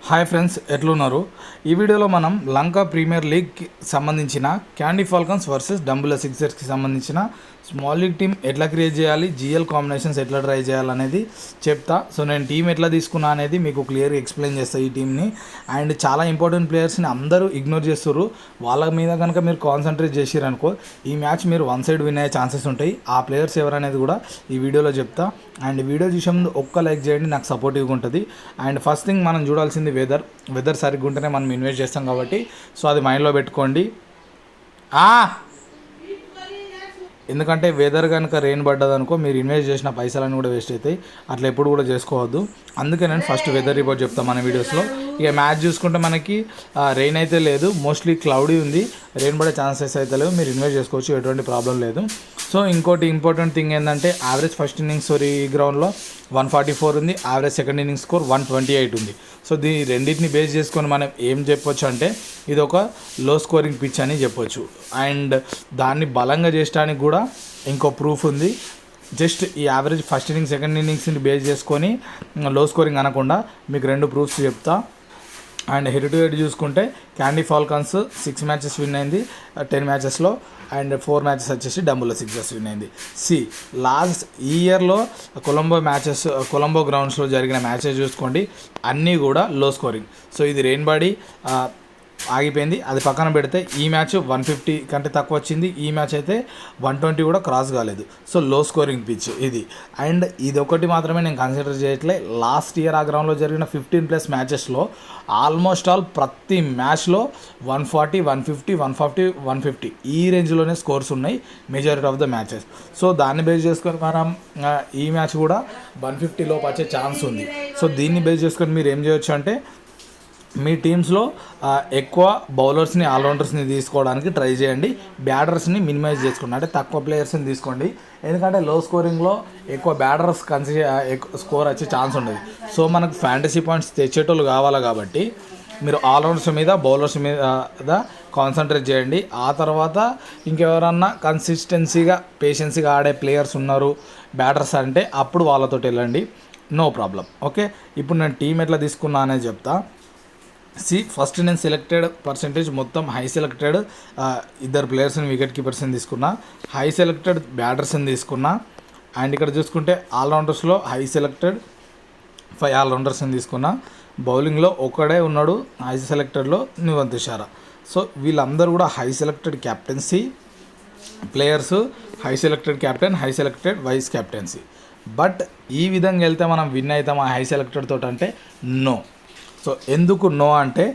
Hi friends, ఎట్లున్నారు? ఈ వీడియోలో మనం లంకా ప్రీమియర్ లీగ్కి సంబంధించిన క్యాండీ ఫాల్కన్స్ వర్సెస్ డంబుల సిక్సర్స్కి సంబంధించిన స్మాల్ లీగ్ టీం ఎట్లా క్రియేట్ చేయాలి, జీఎల్ కాంబినేషన్స్ ఎట్లా ట్రై చేయాలనేది చెప్తా. సో నేను టీం ఎట్లా తీసుకున్నా అనేది మీకు క్లియర్గా ఎక్స్ప్లెయిన్ చేస్తాను ఈ టీంని. అండ్ చాలా ఇంపార్టెంట్ ప్లేయర్స్ని అందరూ ఇగ్నోర్ చేస్తారు. వాళ్ళ మీద కనుక మీరు కాన్సన్ట్రేట్ చేసిరనుకో ఈ మ్యాచ్ మీరు వన్ సైడ్ విన్ అయ్యే ఛాన్సెస్ ఉంటాయి. ఆ ప్లేయర్స్ ఎవరనేది కూడా ఈ వీడియోలో చెప్తా. అండ్ వీడియో చూసే ముందు ఒక్క లైక్ చేయండి, నాకు సపోర్టివ్గా ఉంటుంది. అండ్ ఫస్ట్ థింగ్ మనం చూడాల్సింది వెదర్ సరిగ్గా ఉంటేనే మనం ఇన్వెస్ట్ చేస్తాం కాబట్టి సో అది మైండ్లో పెట్టుకోండి. ఎందుకంటే వెదర్ కనుక రెయిన్ పడ్డదనుకో మీరు ఇన్వెస్ట్ చేసిన పైసలను కూడా వేస్ట్ అవుతాయి. అట్లా ఎప్పుడు కూడా చేసుకోవద్దు. అందుకే నేను ఫస్ట్ వెదర్ రిపోర్ట్ చెప్తాను మన వీడియోస్లో. ఇక మ్యాచ్ చూసుకుంటే మనకి రెయిన్ అయితే లేదు, మోస్ట్లీ క్లౌడీ ఉంది. రెయిన్ పడే ఛాన్సెస్ అయితే లేవు, మీరు ఇన్వెస్ట్ చేసుకోవచ్చు, ఎటువంటి ప్రాబ్లం లేదు. సో ఇంకోటి ఇంపార్టెంట్ థింగ్ ఏంటంటే యావరేజ్ ఫస్ట్ ఇన్నింగ్స్ స్కోర్ ఈ గ్రౌండ్లో 144 ఉంది, యావరేజ్ సెకండ్ ఇన్నింగ్స్ స్కోర్ 128 ఉంది. సో రెండింటిని బేస్ చేసుకొని మనం ఏం చెప్పొచ్చు అంటే ఇది ఒక లో స్కోరింగ్ పిచ్ అని చెప్పొచ్చు. అండ్ దాన్ని బలంగా చేయడానికి కూడా ఇంకో ప్రూఫ్ ఉంది. జస్ట్ ఈ యావరేజ్ ఫస్ట్ ఇన్నింగ్స్ సెకండ్ ఇన్నింగ్స్ని బేస్ చేసుకొని లో స్కోరింగ్ అనకుండా మీకు రెండు ప్రూఫ్స్ చెప్తా. అండ్ హెడ్ టు హెడ్ చూసుకుంటే క్యాండీ ఫాల్కన్స్ 6 మ్యాచెస్ విన్ అయింది 10 మ్యాచెస్లో. అండ్ 4 మ్యాచెస్ వచ్చేసి డంబుల సిక్సర్స్ విన్ అయింది. లాస్ట్ ఈ ఇయర్లో కొలంబో గ్రౌండ్స్లో జరిగిన మ్యాచెస్ చూసుకోండి, అన్నీ కూడా లో స్కోరింగ్. సో ఇది రెయిన్ బాడీ ఆగిపోయింది, అది పక్కన పెడితే ఈ మ్యాచ్ 150 కంటే తక్కువ వచ్చింది, ఈ మ్యాచ్ అయితే 120 కూడా క్రాస్ కాలేదు. సో లో స్కోరింగ్ పిచ్ ఇది. అండ్ ఇది ఒకటి మాత్రమే నేను కన్సిడర్ చేయట్లే. లాస్ట్ ఇయర్ ఆ గ్రౌండ్లో జరిగిన 15+ మ్యాచెస్లో ఆల్మోస్ట్ ఆల్ ప్రతి మ్యాచ్లో 140, 150, 140, 150 ఈ రేంజ్లోనే స్కోర్స్ ఉన్నాయి majority of the matches. So దాన్ని బేస్ చేసుకొని మనం ఈ మ్యాచ్ కూడా 150 లోపు వచ్చే ఛాన్స్ ఉంది. సో దీన్ని బేస్ చేసుకొని మీరు ఏం చేయొచ్చు అంటే మీ టీమ్స్లో ఎక్కువ బౌలర్స్ని ఆల్రౌండర్స్ని తీసుకోవడానికి ట్రై చేయండి. బ్యాటర్స్ని మినిమైజ్ చేసుకోండి, అంటే తక్కువ ప్లేయర్స్ని తీసుకోండి. ఎందుకంటే లో స్కోరింగ్లో ఎక్కువ బ్యాటర్స్ ఎక్కువ స్కోర్ వచ్చే ఛాన్స్ ఉండదు. సో మనకు ఫ్యాంటసీ పాయింట్స్ తెచ్చేటోళ్ళు కావాలి కాబట్టి మీరు ఆల్రౌండర్స్ మీద బౌలర్స్ మీద కాన్సన్ట్రేట్ చేయండి. ఆ తర్వాత ఇంకెవరన్నా కన్సిస్టెన్సీగా పేషెన్సీగా ఆడే ప్లేయర్స్ ఉన్నారు బ్యాటర్స్ అంటే అప్పుడు వాళ్ళతో వెళ్ళండి, నో ప్రాబ్లం. ఓకే, ఇప్పుడు నేను టీం ఎట్లా తీసుకున్నా అనేది చెప్తా. ఫస్ట్ నేను సెలెక్టెడ్ పర్సెంటేజ్ మొత్తం హై సెలెక్టెడ్ 2 ప్లేయర్స్ని వికెట్ కీపర్స్ని తీసుకున్నా, హై సెలెక్టెడ్ బ్యాటర్స్ని తీసుకున్నా. అండ్ ఇక్కడ చూసుకుంటే ఆల్రౌండర్స్లో హై సెలెక్టెడ్ 5 ఆల్రౌండర్స్ని తీసుకున్నా. బౌలింగ్లో ఒకడే ఉన్నాడు హై సెలెక్టెడ్లో నివంత్ షారా. సో వీళ్ళందరూ కూడా high selected captaincy players, high selected captain, high selected vice captaincy. But ఈ విధంగా వెళ్తే మనం విన్ అవుతాం ఆ హై సెలెక్టెడ్ తోటి అంటే నో. సో ఎందుకు నో అంటే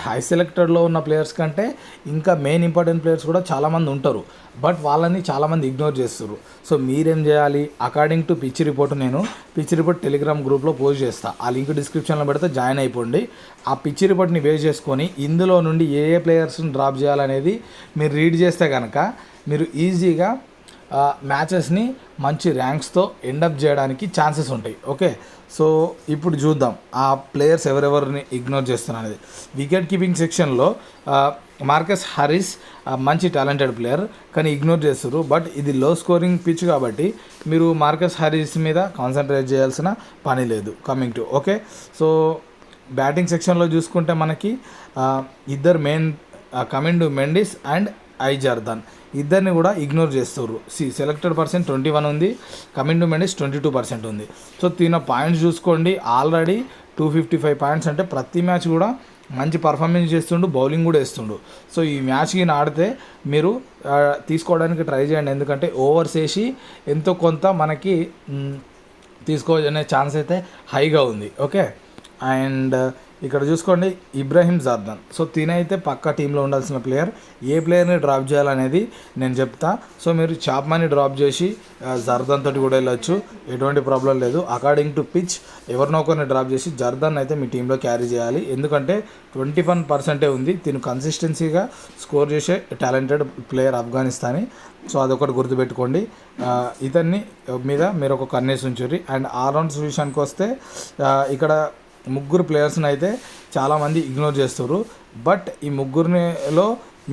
హై సెలెక్టెడ్లో ఉన్న ప్లేయర్స్ కంటే ఇంకా మెయిన్ ఇంపార్టెంట్ ప్లేయర్స్ కూడా చాలామంది ఉంటారు, బట్ వాళ్ళని చాలామంది ఇగ్నోర్ చేస్తారు. సో మీరేం చేయాలి, అకార్డింగ్ టు పిచ్ రిపోర్ట్ నేను పిచ్ రిపోర్ట్ టెలిగ్రామ్ గ్రూప్లో పోస్ట్ చేస్తాను, ఆ లింక్ డిస్క్రిప్షన్లో పెడితే జాయిన్ అయిపోండి. ఆ పిచ్ రిపోర్ట్ని బేస్ చేసుకొని ఇందులో నుండి ఏ ప్లేయర్స్ని డ్రాప్ చేయాలనేది మీరు రీడ్ చేస్తే కనుక మీరు ఈజీగా మ్యాచెస్ని మంచి ర్యాంక్స్తో ఎండప్ చేయడానికి ఛాన్సెస్ ఉంటాయి. ఓకే, సో ఇప్పుడు చూద్దాం ఆ ప్లేయర్స్ ఎవరెవరిని ఇగ్నోర్ చేస్తున్నారు అనేది. వికెట్ కీపింగ్ సెక్షన్లో మార్కస్ హారిస్ మంచి టాలెంటెడ్ ప్లేయర్, కానీ ఇగ్నోర్ చేస్తారు. బట్ ఇది లో స్కోరింగ్ పిచ్ కాబట్టి మీరు మార్కస్ హారిస్ మీద కాన్సన్ట్రేట్ చేయాల్సిన పని లేదు. ఓకే, సో బ్యాటింగ్ సెక్షన్లో చూసుకుంటే మనకి ఇద్దరు కమిండ్ మెండిస్ అండ్ జర్దాన్ ఇద్దరిని కూడా ఇగ్నోర్ చేస్తారు. సెలెక్టెడ్ పర్సెంట్ 21 ఉంది, కమిండ్ మెండిస్ 22% ఉంది. సో తిన పాయింట్స్ చూసుకోండి, ఆల్రెడీ 255 పాయింట్స్, అంటే ప్రతి మ్యాచ్ కూడా మంచి పర్ఫార్మెన్స్ చేస్తుండు, బౌలింగ్ కూడా వేస్తుండు. సో ఈ మ్యాచ్కి ఆడితే మీరు తీసుకోవడానికి ట్రై చేయండి, ఎందుకంటే ఓవర్స్ వేసి ఎంతో కొంత మనకి తీసుకోవచ్చనే ఛాన్స్ అయితే హైగా ఉంది. ఓకే, అండ్ ఇక్కడ చూసుకోండి ఇబ్రాహీం జర్దాన్. సో తినైతే పక్కా టీంలో ఉండాల్సిన ప్లేయర్. ఏ ప్లేయర్ని డ్రాప్ చేయాలనేది నేను చెప్తా. సో మీరు చాప్మాని డ్రాప్ చేసి జర్దాన్ తోటి కూడా వెళ్ళొచ్చు, ఎటువంటి ప్రాబ్లం లేదు. అకార్డింగ్ టు పిచ్ ఎవరినో ఒకరిని డ్రాప్ చేసి జర్దాన్ అయితే మీ టీంలో క్యారీ చేయాలి, ఎందుకంటే 21% ఉంది. తిను కన్సిస్టెన్సీగా స్కోర్ చేసే టాలెంటెడ్ ప్లేయర్ ఆఫ్ఘనిస్తానీ. సో అదొకటి గుర్తుపెట్టుకోండి. ఇతన్ని మీద మీరు ఒక కన్నేసి ఉంచుర్రి. అండ్ ఆల్రౌండ్స్ విషయానికి వస్తే ఇక్కడ 3 ప్లేయర్స్ని అయితే చాలామంది ఇగ్నోర్ చేస్తారు, బట్ ఈ 3లో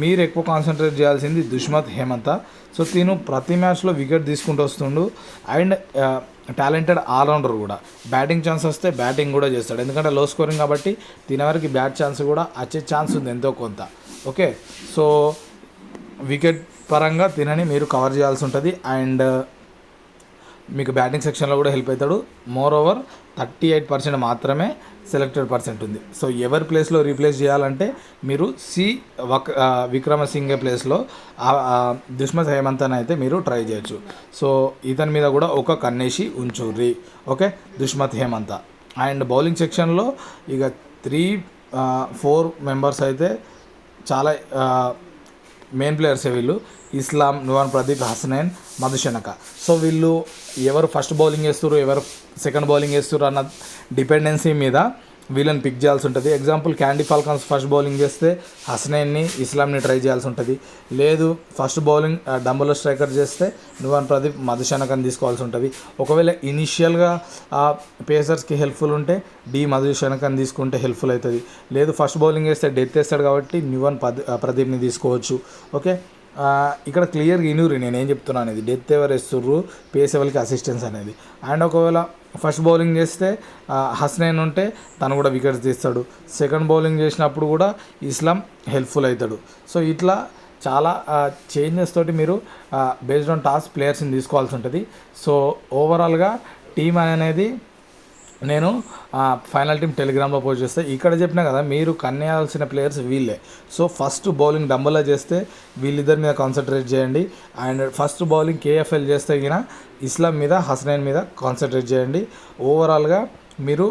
మీరు ఎక్కువ కాన్సన్ట్రేట్ చేయాల్సింది దుష్మత్ హేమంత. సో తిను ప్రతి మ్యాచ్లో వికెట్ తీసుకుంటూ వస్తుండు. అండ్ టాలెంటెడ్ ఆల్రౌండర్ కూడా. బ్యాటింగ్ ఛాన్స్ వస్తే బ్యాటింగ్ కూడా చేస్తాడు, ఎందుకంటే లో స్కోరింగ్ కాబట్టి తినే వరకు బ్యాట్ ఛాన్స్ కూడా వచ్చే ఛాన్స్ ఉంది ఎంతో కొంత. ఓకే, సో వికెట్ పరంగా తినని మీరు కవర్ చేయాల్సి ఉంటుంది. అండ్ మీకు బ్యాటింగ్ సెక్షన్లో కూడా హెల్ప్ అవుతాడు. మోర్ ఓవర్ 38% మాత్రమే సెలెక్టెడ్ పర్సెంట్ ఉంది. సో ఎవరి ప్లేస్లో రీప్లేస్ చేయాలంటే మీరు విక్రమసింఘే ప్లేస్లో దుష్మత్ హేమంత్ అని అయితే మీరు ట్రై చేయొచ్చు. సో ఇతని మీద కూడా ఒక కన్నేసి ఉంచుర్రి. ఓకే, దుష్మత్ హేమంత్. అండ్ బౌలింగ్ సెక్షన్లో ఇక 3-4 మెంబర్స్ అయితే చాలా మెయిన్ ప్లేయర్సే వీళ్ళు. ఇస్లాం, నువాన్ ప్రదీప్, హసనైన్, మధుశనక. సో వీళ్ళు ఎవరు ఫస్ట్ బౌలింగ్ వేస్తారు, ఎవరు సెకండ్ బౌలింగ్ వేస్తారు అన్న డిపెండెన్సీ మీద వీళ్ళని పిక్ చేయాల్సి ఉంటుంది. Example candy falcons first bowling చేస్తే హసనైన్ని, ఇస్లాంని ట్రై చేయాల్సి ఉంటుంది. లేదు ఫస్ట్ బౌలింగ్ డంబులో స్ట్రైకర్ చేస్తే నువాన్ ప్రదీప్, మధుశనకని తీసుకోవాల్సి ఉంటుంది. ఒకవేళ ఇనిషియల్గా పేసర్స్కి హెల్ప్ఫుల్ ఉంటే మధుశనకని తీసుకుంటే హెల్ప్ఫుల్ అవుతుంది. లేదు ఫస్ట్ బౌలింగ్ వేస్తే డెత్ వేస్తాడు కాబట్టి నువాన్ ప్రదీప్ని తీసుకోవచ్చు. ఓకే, ఇక్కడ క్లియర్గా ఇనూరి నేనేం చెప్తున్నాను అనేది, డెత్ ఎవరు వేస్తుర్రు, పేస్ ఎవరికి అసిస్టెన్స్ అనేది. అండ్ ఒకవేళ ఫస్ట్ బౌలింగ్ చేస్తే హసనైన్ ఉంటే తను కూడా వికెట్స్ తీస్తాడు. సెకండ్ బౌలింగ్ చేసినప్పుడు కూడా ఇస్లాం హెల్ప్ఫుల్ అవుతాడు. సో ఇట్లా చాలా చేంజెస్ తోటి మీరు బేస్డ్ ఆన్ టాస్ ప్లేయర్స్ని తీసుకోవాల్సి ఉంటుంది. సో ఓవరాల్గా టీం అనేది నేను ఫైనల్ టీం టెలిగ్రామ్లో పోస్ట్ చేస్తే ఇక్కడ చెప్పినా కదా మీరు కన్నేయాల్సిన ప్లేయర్స్ వీళ్ళే. సో ఫస్ట్ బౌలింగ్ డంబులా చేస్తే వీళ్ళిద్దరి మీద కాన్సన్ట్రేట్ చేయండి. అండ్ ఫస్ట్ బౌలింగ్ కేఎఫ్ఎల్ చేస్తే గిన ఇస్లాం మీద, హసనైన్ మీద కాన్సన్ట్రేట్ చేయండి. ఓవరాల్గా మీరు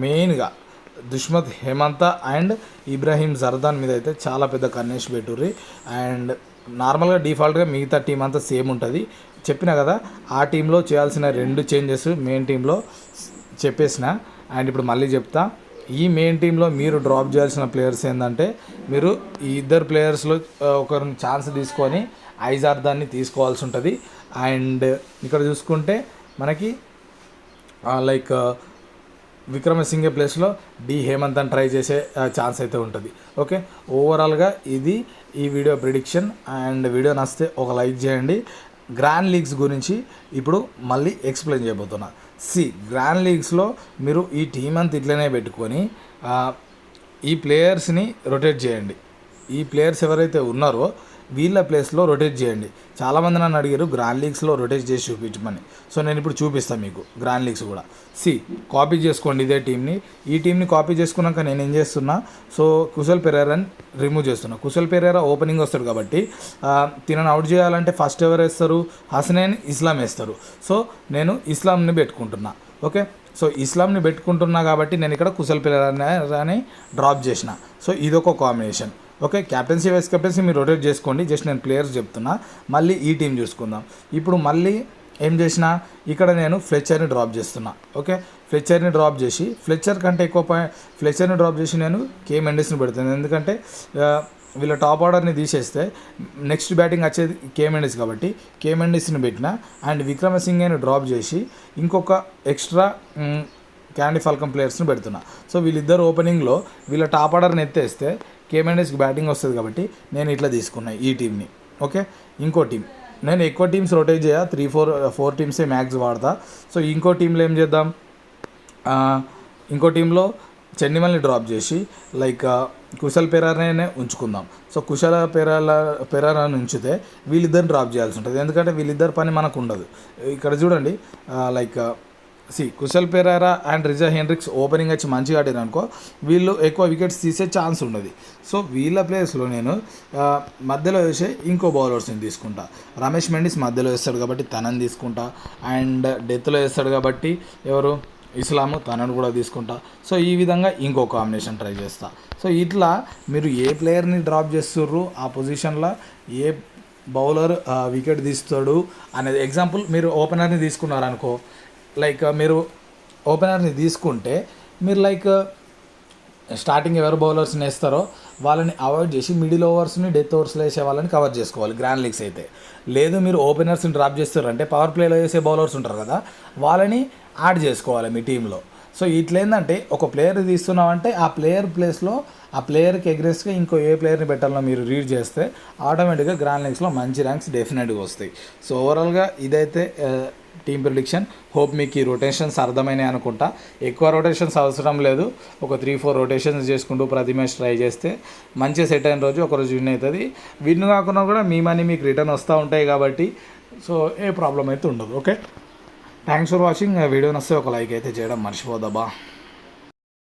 మెయిన్గా దుష్మత్ హేమంత అండ్ ఇబ్రాహీం జర్దాన్ మీద అయితే చాలా పెద్ద కన్నేసి పెట్టుర్రి. అండ్ నార్మల్గా డిఫాల్ట్గా మిగతా టీం అంతా సేమ్ ఉంటుంది. చెప్పినా కదా ఆ టీంలో చేయాల్సిన 2 చేంజెస్ మెయిన్ టీంలో చెప్పేసిన. అండ్ ఇప్పుడు మళ్ళీ చెప్తా, ఈ మెయిన్ టీంలో మీరు డ్రాప్ చేయాల్సిన ప్లేయర్స్ ఏంటంటే మీరు ఈ ఇద్దరు ప్లేయర్స్లో ఒకరిని ఛాన్స్ తీసుకొని ఐజార్దాన్ని తీసుకోవాల్సి ఉంటుంది. అండ్ ఇక్కడ చూసుకుంటే మనకి లైక్ విక్రమసింఘే ప్లేస్లో హేమంత్ అని ట్రై చేసే ఛాన్స్ అయితే ఉంటుంది. ఓకే, ఓవరాల్గా ఇది ఈ వీడియో ప్రిడిక్షన్. అండ్ వీడియో నచ్చితే ఒక లైక్ చేయండి. గ్రాండ్ లీగ్స్ గురించి ఇప్పుడు మళ్ళీ ఎక్స్ప్లెయిన్ చేయబోతున్నా. గ్రాండ్ లీగ్స్లో మీరు ఈ టీం అంతా ఇట్లనే పెట్టుకొని ఈ ప్లేయర్స్ని రొటేట్ చేయండి. ఈ ప్లేయర్స్ ఎవరైతే ఉన్నారో వీళ్ళ ప్లేస్లో రొటేట్ చేయండి. చాలామంది నన్ను అడిగారు గ్రాండ్ లీగ్స్లో రొటేట్ చేసి చూపించమని. సో నేను ఇప్పుడు చూపిస్తాను మీకు గ్రాండ్ లీగ్స్ కూడా. కాపీ చేసుకోండి ఇదే టీంని. ఈ టీంని కాపీ చేసుకున్నాక నేను ఏం చేస్తున్నా, సో కుశల్ పెరేరాని రిమూవ్ చేస్తున్నా. కుశల్ పెరేరా ఓపెనింగ్ వస్తాడు కాబట్టి తినను అవుట్ చేయాలంటే ఫస్ట్ ఎవరు వేస్తారు, హసనైన్, ఇస్లాం వేస్తారు. సో నేను ఇస్లాంని పెట్టుకుంటున్నా. ఓకే, సో ఇస్లాంని పెట్టుకుంటున్నా కాబట్టి నేను ఇక్కడ కుశల్ పెరేరాని డ్రాప్ చేసిన. సో ఇదొక combination. Okay, captaincy vice captaincy మీరు రొటేట్ చేసుకోండి. జస్ట్ నేను ప్లేయర్స్ చెప్తున్నా. మళ్ళీ ఈ టీం చూసుకుందాం. ఇప్పుడు మళ్ళీ ఏం చేసినా ఇక్కడ నేను ఫ్లెచర్ని డ్రాప్ చేస్తున్నా. ఓకే, ఫ్లెచర్ని డ్రాప్ చేసి ఫ్లెచర్ కంటే ఎక్కువ ఫ్లెచర్ని డ్రాప్ చేసి నేను కే మెండిస్ని పెడుతున్నాను. ఎందుకంటే వీళ్ళ టాప్ ఆర్డర్ని తీసేస్తే నెక్స్ట్ బ్యాటింగ్ వచ్చేది కే మెండిస్ కాబట్టి కే మెండిస్ని పెట్టిన. అండ్ విక్రమసింఘేని డ్రాప్ చేసి ఇంకొక ఎక్స్ట్రా క్యాండీ ఫాల్కన్ ప్లేయర్స్ని పెడుతున్నా. సో వీళ్ళిద్దరు ఓపెనింగ్లో వీళ్ళ టాప్ ఆర్డర్ని ఎత్తేస్తే కే మెండిస్కి బ్యాటింగ్ వస్తుంది కాబట్టి నేను ఇట్లా తీసుకున్నా ఈ టీంని. ఓకే, ఇంకో టీం నేను ఎక్కువ టీమ్స్ రొటేట్ చేయ 3-4 టీమ్సే మ్యాక్స్ వాడతా. సో ఇంకో టీంలో ఏం చేద్దాం, ఇంకో టీంలో చెన్నిమల్ని డ్రాప్ చేసి లైక్ కుశల్ పెరేరానే ఉంచుకుందాం. సో కుశల పెరేరాని ఉంచితే వీళ్ళిద్దరిని డ్రాప్ చేయాల్సి ఉంటుంది. ఎందుకంటే వీళ్ళిద్దరి పని మనకు ఉండదు. ఇక్కడ చూడండి like Kusal Perera and Reeza Hendricks opening వచ్చి మంచిగా ఆడారు అనుకో, వీళ్ళు ఎక్కువ వికెట్స్ తీసే ఛాన్స్ ఉండదు. సో వీళ్ళ ప్లేస్లో నేను మధ్యలో వేసే ఇంకో బౌలర్స్ని తీసుకుంటా. రమేష్ మెండిస్ మధ్యలో వేస్తాడు కాబట్టి తనని తీసుకుంటా. అండ్ డెత్లో వేస్తాడు కాబట్టి ఎవరు, ఇస్లాము, తనను కూడా తీసుకుంటా. సో ఈ విధంగా ఇంకో కాంబినేషన్ ట్రై చేస్తా. సో ఇట్లా మీరు ఏ ప్లేయర్ని డ్రాప్ చేస్తుర్రు, ఆ పొజిషన్లో ఏ బౌలర్ వికెట్ తీస్తాడు అనేది. ఎగ్జాంపుల్ మీరు ఓపెనర్ని తీసుకున్నారనుకో, లైక్ మీరు ఓపెనర్ని తీసుకుంటే మీరు లైక్ స్టార్టింగ్ ఎవరు బౌలర్స్ని వేస్తారో వాళ్ళని అవాయిడ్ చేసి మిడిల్ ఓవర్స్ని డెత్ ఓవర్స్లో వేసే వాళ్ళని కవర్ చేసుకోవాలి గ్రాండ్ లీగ్స్ అయితే. లేదు మీరు ఓపెనర్స్ని డ్రాప్ చేస్తారంటే పవర్ ప్లేలో వేసే బౌలర్స్ ఉంటారు కదా, వాళ్ళని యాడ్ చేసుకోవాలి మీ టీంలో. సో ఇట్లా ఏంటంటే ఒక ప్లేయర్ తీస్తున్నామంటే ఆ ప్లేయర్ ప్లేస్లో ఆ ప్లేయర్కి ఎగ్రెస్ట్గా ఇంకో ఏ ప్లేయర్ని పెట్టాలో మీరు రీడ్ చేస్తే ఆటోమేటిక్గా గ్రాండ్ లీగ్స్లో మంచి ర్యాంక్స్ డెఫినెట్గా వస్తాయి. సో ఓవరాల్గా ఇదైతే టీమ్ ప్రిడిక్షన్. హోప్ మీకు ఈ రొటేషన్స్ అర్థమైనాయి అనుకుంటా. ఎక్కువ రొటేషన్స్ అవసరం లేదు, ఒక 3-4 రొటేషన్స్ చేసుకుంటూ ప్రతి మ్యాచ్ ట్రై చేస్తే మంచిగా సెట్ అయిన రోజు ఒకరోజు విన్ అవుతుంది. విన్ కాకుండా కూడా మీ మనీ మీకు రిటర్న్ వస్తూ ఉంటాయి కాబట్టి సో ఏ ప్రాబ్లం అయితే ఉండదు. Okay, thanks for watching. Video నస్తే ఒక లైక్ అయితే చేయడం మర్చిపోదబ్బా.